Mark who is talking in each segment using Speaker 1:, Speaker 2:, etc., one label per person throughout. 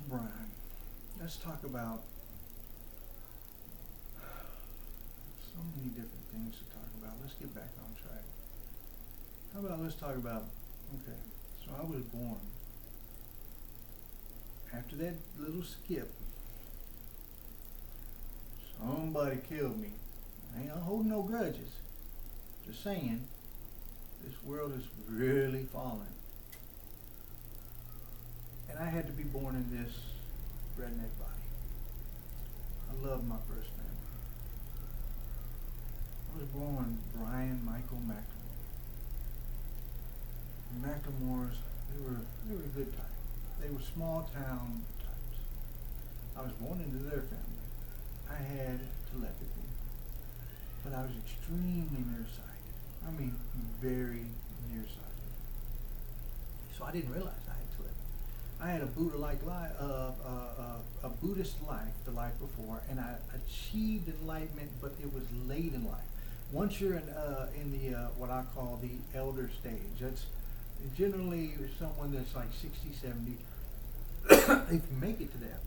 Speaker 1: Brian, let's talk about so many different things to talk about. Let's get back on track. How about let's talk about, okay, so I was born. After that little skip, somebody killed me. I ain't holding no grudges. Just saying, this world is really falling. And I had to be born in this redneck body. I love my first family. I was born Brian Michael McLemore. The McLemores, they were a good type. They were small town types. I was born into their family. I had telepathy, but I was extremely nearsighted. I mean, very nearsighted. So I didn't realize I had telepathy. I had a Buddha-like life, a Buddhist life the life before, and I achieved enlightenment, but it was late in life. Once you're in the what I call the elder stage, that's generally someone that's like 60, 70. If you make it to that,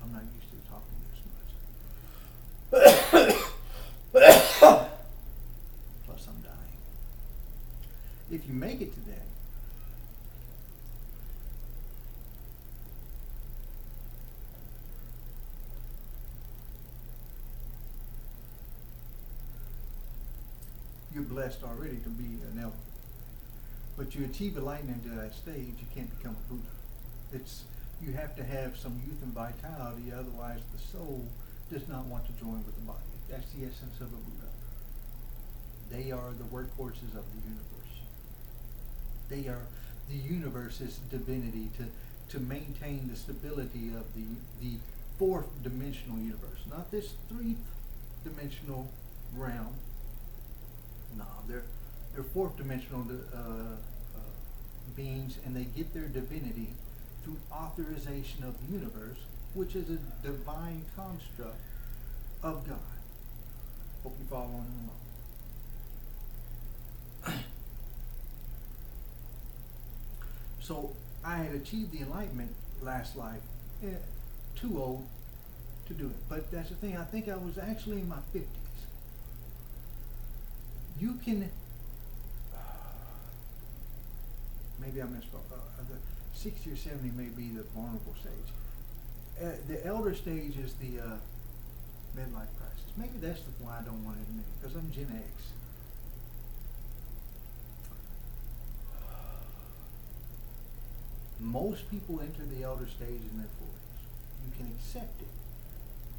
Speaker 1: I'm not used to talking this much. Plus I'm dying. If you make it to that, you're blessed already to be an elder. But you achieve enlightenment to that stage, you can't become a Buddha. You have to have some youth and vitality, otherwise the soul does not want to join with the body. That's the essence of a Buddha. They are the workhorses of the universe. They are the universe's divinity to maintain the stability of the fourth dimensional universe, not this three dimensional realm. No, they're fourth dimensional beings, and they get their divinity through authorization of the universe, which is a divine construct of God. Hope you follow along. So I had achieved the enlightenment last life, too old to do it. But that's the thing, I think I was actually in my 50s. You can, maybe I misspoke, the 60 or 70 may be the vulnerable stage. The elder stage is the midlife crisis. Maybe that's the one I don't want to admit, because I'm Gen X. Most people enter the elder stage in their 40s. You can accept it.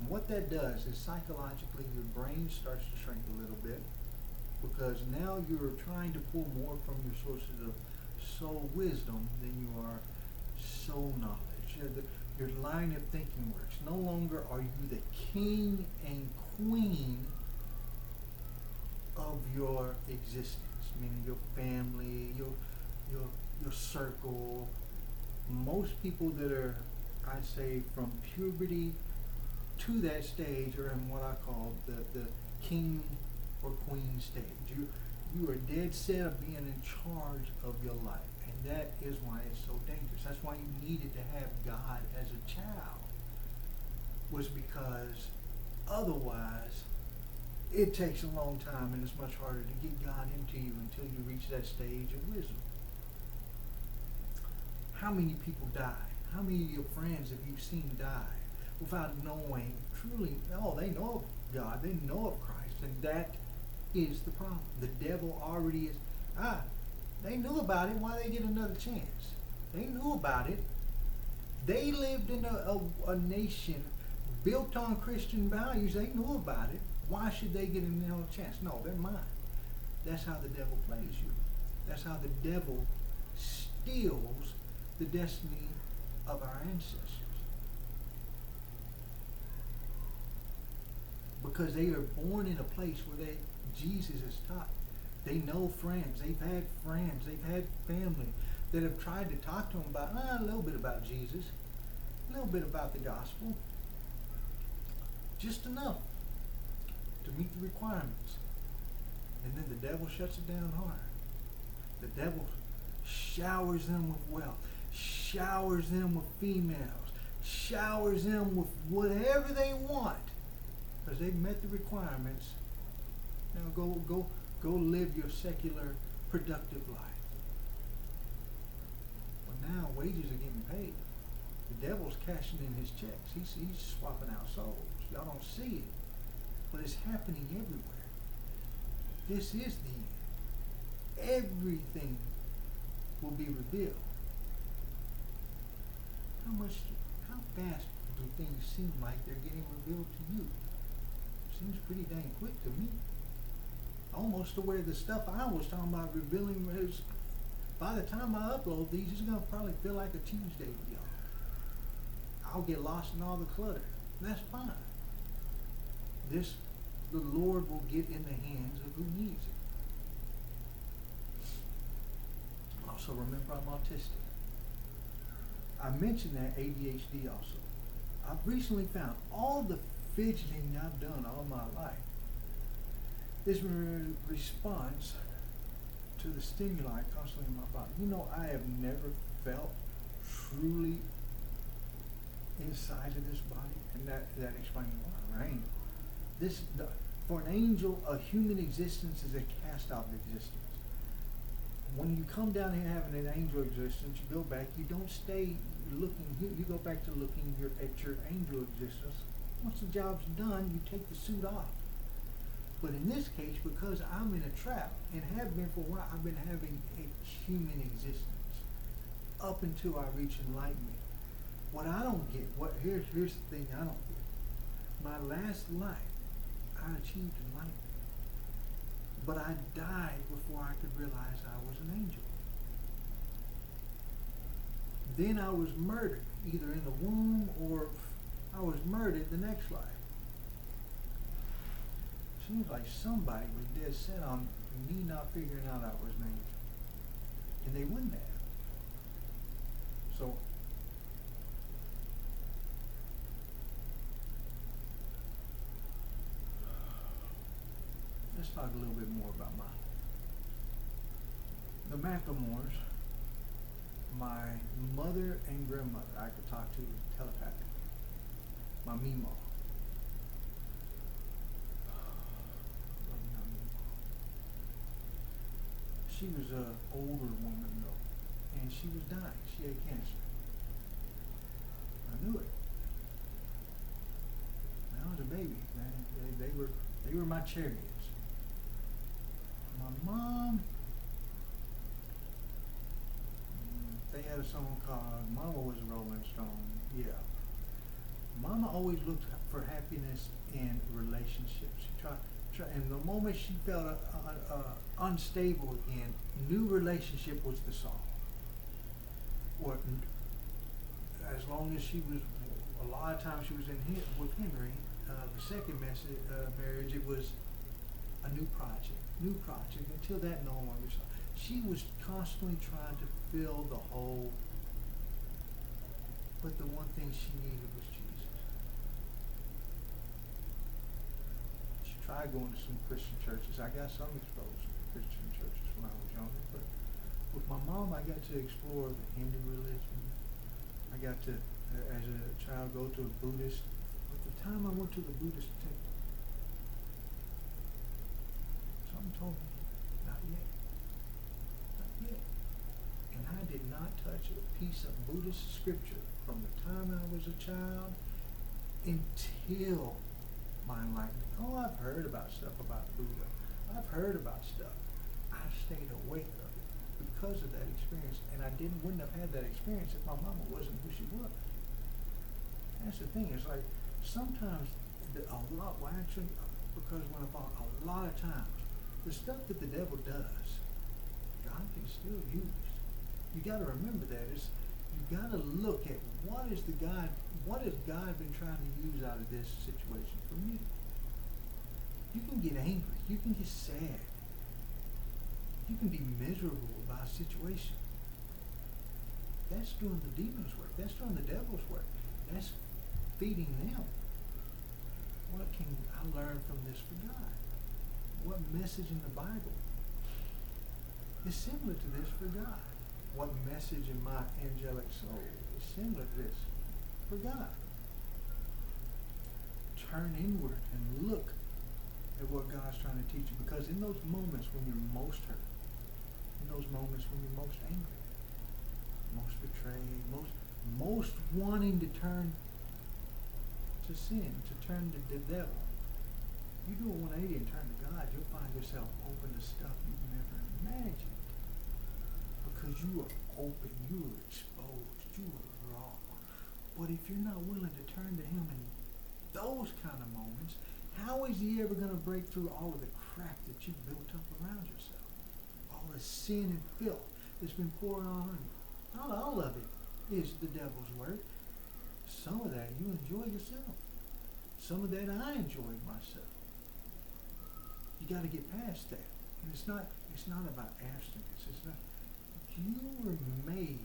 Speaker 1: And what that does is psychologically your brain starts to shrink a little bit, because now you're trying to pull more from your sources of soul wisdom than you are soul knowledge. Your line of thinking works. No longer are you the king and queen of your existence, meaning your family, your circle. Most people that are, I'd say, from puberty to that stage are in what I call the king or queen stage. You are dead set of being in charge of your life, and that is why it's so dangerous. That's why you needed to have God as a child, was because otherwise it takes a long time and it's much harder to get God into you until you reach that stage of wisdom. How many people die? How many of your friends have you seen die without knowing truly, they know of God, they know of Christ, and that is the problem. The devil already is, they knew about it, why they get another chance? They knew about it. They lived in a nation built on Christian values. They knew about it. Why should they get another chance? No, they're mine. That's how the devil plays you. That's how the devil steals the destiny of our ancestors. Because they are born in a place where Jesus is taught. They know friends. They've had family that have tried to talk to them about a little bit about Jesus, a little bit about the gospel, just enough to meet the requirements. And then the devil shuts it down hard. The devil showers them with wealth, showers them with females, showers them with whatever they want, because they've met the requirements. Now go live your secular, productive life. Well, now wages are getting paid. The devil's cashing in his checks. He's swapping out souls. Y'all don't see it, but it's happening everywhere. This is the end. Everything will be revealed. How fast do things seem like they're getting revealed to you? Seems pretty dang quick to me. Almost to where the stuff I was talking about revealing is, by the time I upload these, it's going to probably feel like a Tuesday to y'all. I'll get lost in all the clutter. That's fine. The Lord will get in the hands of who needs it. Also, remember, I'm autistic. I mentioned that ADHD also. I've recently found all the fidgeting I've done all my life is in response to the stimuli constantly in my body. You know, I have never felt truly inside of this body, and that explains why I'm an angel. For an angel, a human existence is a cast-off existence. When you come down here having an angel existence, you go back, you don't stay looking, you go back to looking at your angel existence. Once the job's done, you take the suit off. But in this case, because I'm in a trap, and have been for a while, I've been having a human existence up until I reach enlightenment. What I don't get, here's the thing I don't get. My last life, I achieved enlightenment. But I died before I could realize I was an angel. Then I was murdered, either in the womb or I was murdered the next life. Seems like somebody was dead set on me not figuring out I was an angel. And they wouldn't have. So, let's talk a little bit more about the Macklemores. My mother and grandmother I could talk to telepathically. My Meemaw. She was an older woman though, and she was dying. She had cancer. I knew it. When I was a baby, they were my chariots. My mom, they had a song called Mama Was a Rolling Stone. Yeah. Mama always looked for happiness in relationships. She tried, and the moment she felt unstable again, new relationship was the song. Or as long as she was, a lot of times she was with Henry, the second marriage, it was a new project, until that no longer saw. She was constantly trying to fill the hole, but the one thing she needed was Jesus. She tried going to some Christian churches. I got some exposed to Christian churches when I was younger, but with my mom, I got to explore the Hindu religion. I got to, as a child, go to a Buddhist. At the time I went to the Buddhist temple, something told me, not yet. Not yet. And I did not touch a piece of Buddhist scripture from the time I was a child until my enlightenment. Oh, I've heard about stuff about Buddha. I've heard about stuff. I stayed away from it because of that experience, and I wouldn't have had that experience if my mama wasn't who she was. That's the thing. It's like sometimes because when I thought a lot of times the stuff that the devil does, God can still use. You got to remember that. You got to look at what has God been trying to use out of this situation for me. You can get angry. You can get sad. You can be miserable about a situation. That's doing the demon's work. That's doing the devil's work. That's feeding them. What can I learn from this for God? What message in the Bible is similar to this for God? What message in my angelic soul is similar to this for God? Turn inward and look at what God's trying to teach you. Because in those moments when you're most hurt, in those moments when you're most angry, most betrayed, most wanting to turn to sin, to turn to the devil, you do a 180 and turn to God, you'll find yourself open to stuff you've never imagined. Because you are open, you are exposed, you are raw. But if you're not willing to turn to Him in those kind of moments, how is He ever going to break through all of the crap that you built up around yourself? All the sin and filth that's been poured on you. Not all of it is the devil's work. Some of that you enjoy yourself. Some of that I enjoyed myself. You got to get past that. And it's not about abstinence. It's not. You were made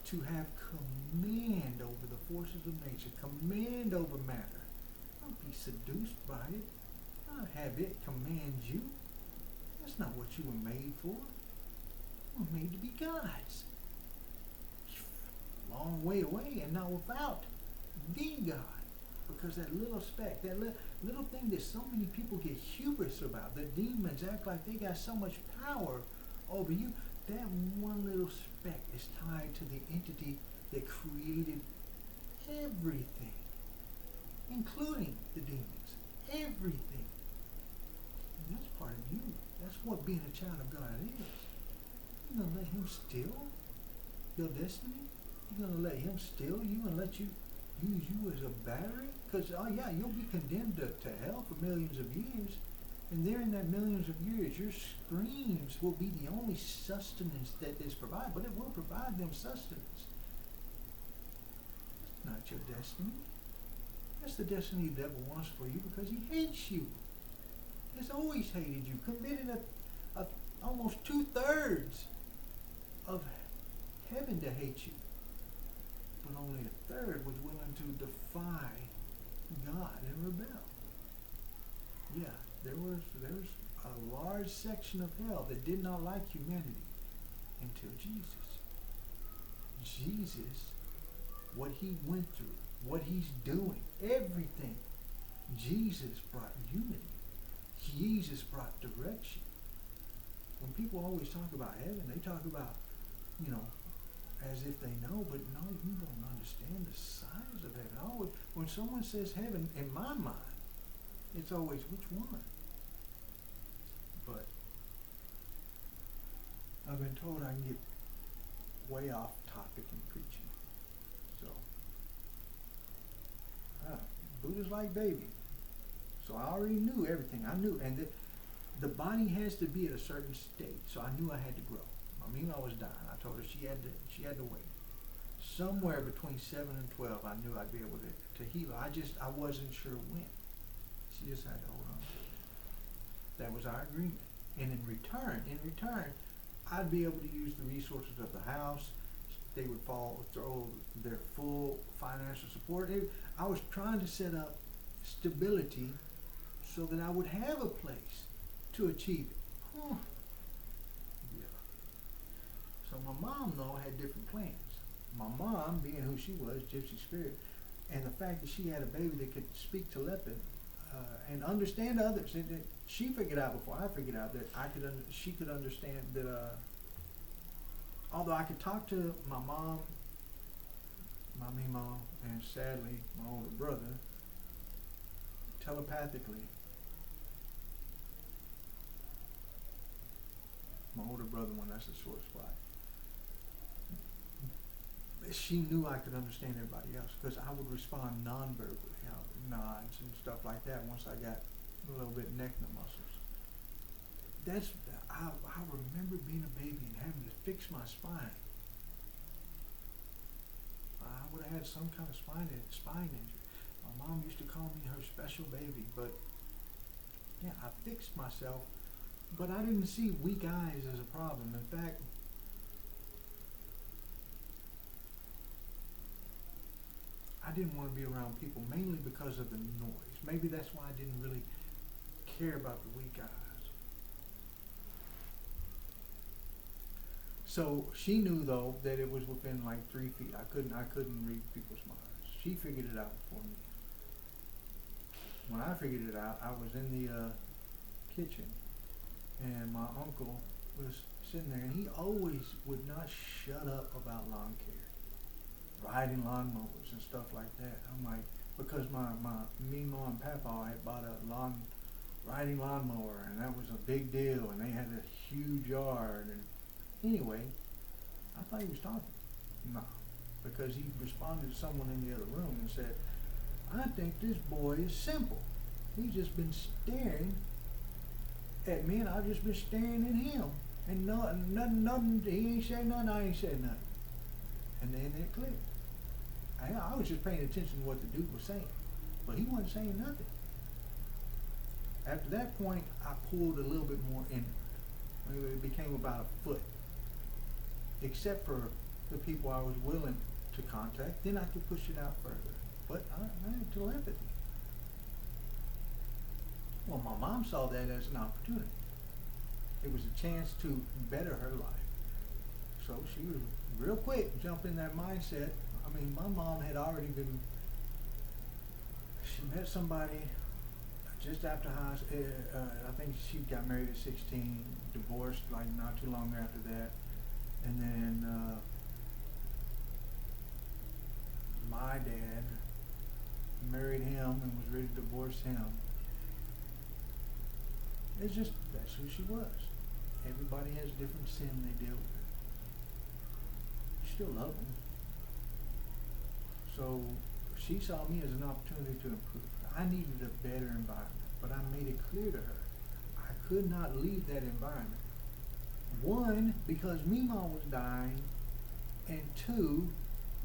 Speaker 1: to have command over the forces of nature, command over matter. Don't be seduced by it. Not have it command you. That's not what you were made for. You were made to be gods. Long way away, and not without the God. Because that little speck, that little thing that so many people get hubris about, the demons act like they got so much power over you, that one little speck is tied to the entity that created everything, including the demons. Everything. And that's part of you. That's what being a child of God is. You're going to let Him steal your destiny? You're going to let Him steal you and let you use you as a battery? Because, oh yeah, you'll be condemned to hell for millions of years. And there in that millions of years, your screams will be the only sustenance that is provided. But it will provide them sustenance. That's not your destiny. That's the destiny the devil wants for you because he hates you. He's always hated you. Committed almost 2/3 of heaven to hate you. But only 1/3 was willing to defy God and rebel. Yeah, there was a large section of hell that did not like humanity until Jesus. Jesus, what He went through, what He's doing, everything. Jesus brought unity. Jesus brought direction. When people always talk about heaven, they talk about, as if they know, but no, you don't understand the size of heaven. Always, when someone says heaven, in my mind, it's always which one? But I've been told I can get way off topic in preaching. So, Buddha's like baby. So I already knew everything. I knew, and the body has to be at a certain state. So I knew I had to grow. Mima was dying. I told her she had to wait. Somewhere between 7 and 12, I knew I'd be able to heal her. I wasn't sure when. She just had to hold on. That was our agreement. And in return, I'd be able to use the resources of the house. They would throw their full financial support. I was trying to set up stability so that I would have a place to achieve it. Yeah. So my mom, though, had different plans. My mom, being who she was, Gypsy Spirit, and the fact that she had a baby that could speak telepathy and understand others. She figured out before I figured out that she could understand that although I could talk to my mom, my Mima, and sadly my older brother telepathically. My older brother, when that's a sore spot. She knew I could understand everybody else because I would respond non-verbally, nods and stuff like that once I got a little bit neck muscles. I remember being a baby and having to fix my spine. I would have had some kind of spine injury. My mom used to call me her special baby, but yeah, I fixed myself, but I didn't see weak eyes as a problem. In fact, I didn't want to be around people mainly because of the noise. Maybe that's why I didn't really care about the weak eyes. So she knew though that it was within like 3 feet. I couldn't read people's minds. She figured it out for me. When I figured it out, I was in the kitchen, and my uncle was sitting there, and he always would not shut up about lawn care, riding lawnmowers and stuff like that. I'm like, because me, mom, and papa had bought a riding lawnmower, and that was a big deal, and they had a huge yard, and anyway, I thought he was talking. No, because he responded to someone in the other room and said, I think this boy is simple. He's just been staring at me, and I've just been staring at him. And nothing, he ain't said nothing, I ain't said nothing. And then it clicked. I was just paying attention to what the dude was saying, but he wasn't saying nothing. After that point, I pulled a little bit more in. It became about a foot. Except for the people I was willing to contact, then I could push it out further. But I had telepathy. Well, my mom saw that as an opportunity. It was a chance to better her life. So she was real quick jump in that mindset. I mean, my mom had already been, she met somebody just after high school. I think she got married at 16, divorced like not too long after that. And then my dad married him and was ready to divorce him. It's just, that's who she was. Everybody has different sin they deal with. You still love them. So she saw me as an opportunity to improve. I needed a better environment, but I made it clear to her I could not leave that environment. One, because Meemaw was dying, and two,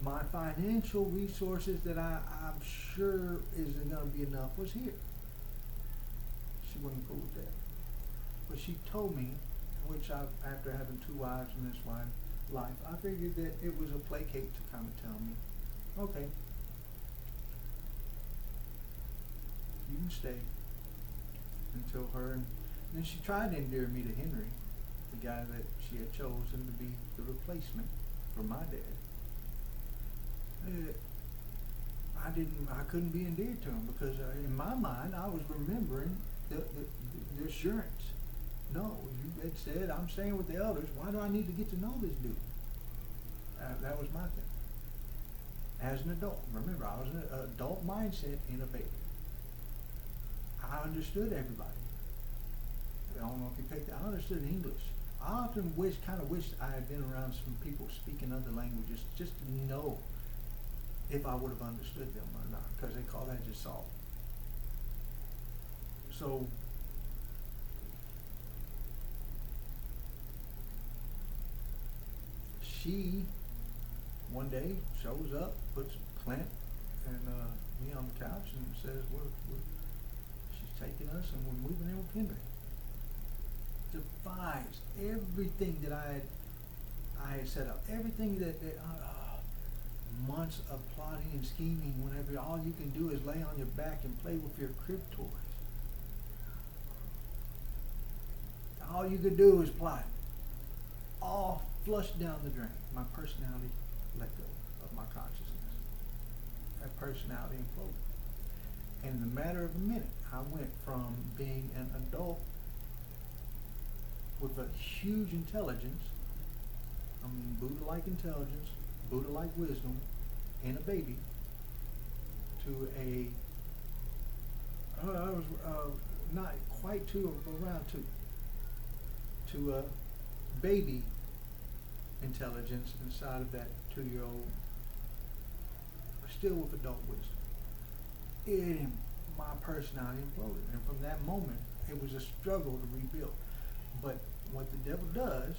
Speaker 1: my financial resources that I'm sure isn't going to be enough was here. She wasn't cool with that. But she told me, which after having 2 wives in this life, I figured that it was a placate to kind of tell me, okay, you can stay until her, and then she tried to endear me to Henry, the guy that she had chosen to be the replacement for my dad. I couldn't be endeared to him because in my mind I was remembering the assurance. No, you had said I'm staying with the elders. Why do I need to get to know this dude? That was my thing. As an adult, remember, I was in an adult mindset in a baby. I understood everybody. I don't know if you picked that. I understood English. I often wish I had been around some people speaking other languages just to know if I would have understood them or not, because they call that just salt. So she one day shows up, puts Clint and me on the couch and says, she's taking us and we're moving in with Henry. Defies everything that I had set up, everything that months of plotting and scheming, whenever all you can do is lay on your back and play with your crib toys. All you could do is plot. All flushed down the drain. My personality let go of my consciousness. That personality imploded. And in the matter of a minute, I went from being an adult with a huge intelligence, I mean Buddha-like intelligence, Buddha-like wisdom, in a baby, to I was not quite 2, around 2, to a baby intelligence inside of that 2-year-old, still with adult wisdom. My personality imploded, and from that moment, it was a struggle to rebuild. But what the devil does,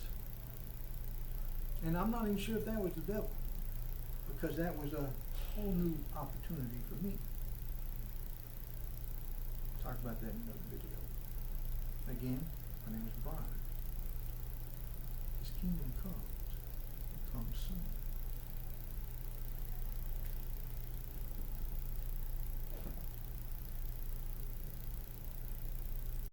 Speaker 1: and I'm not even sure if that was the devil, because that was a whole new opportunity for me. Talk about that in another video. Again, my name is Brian. His kingdom comes. It comes soon.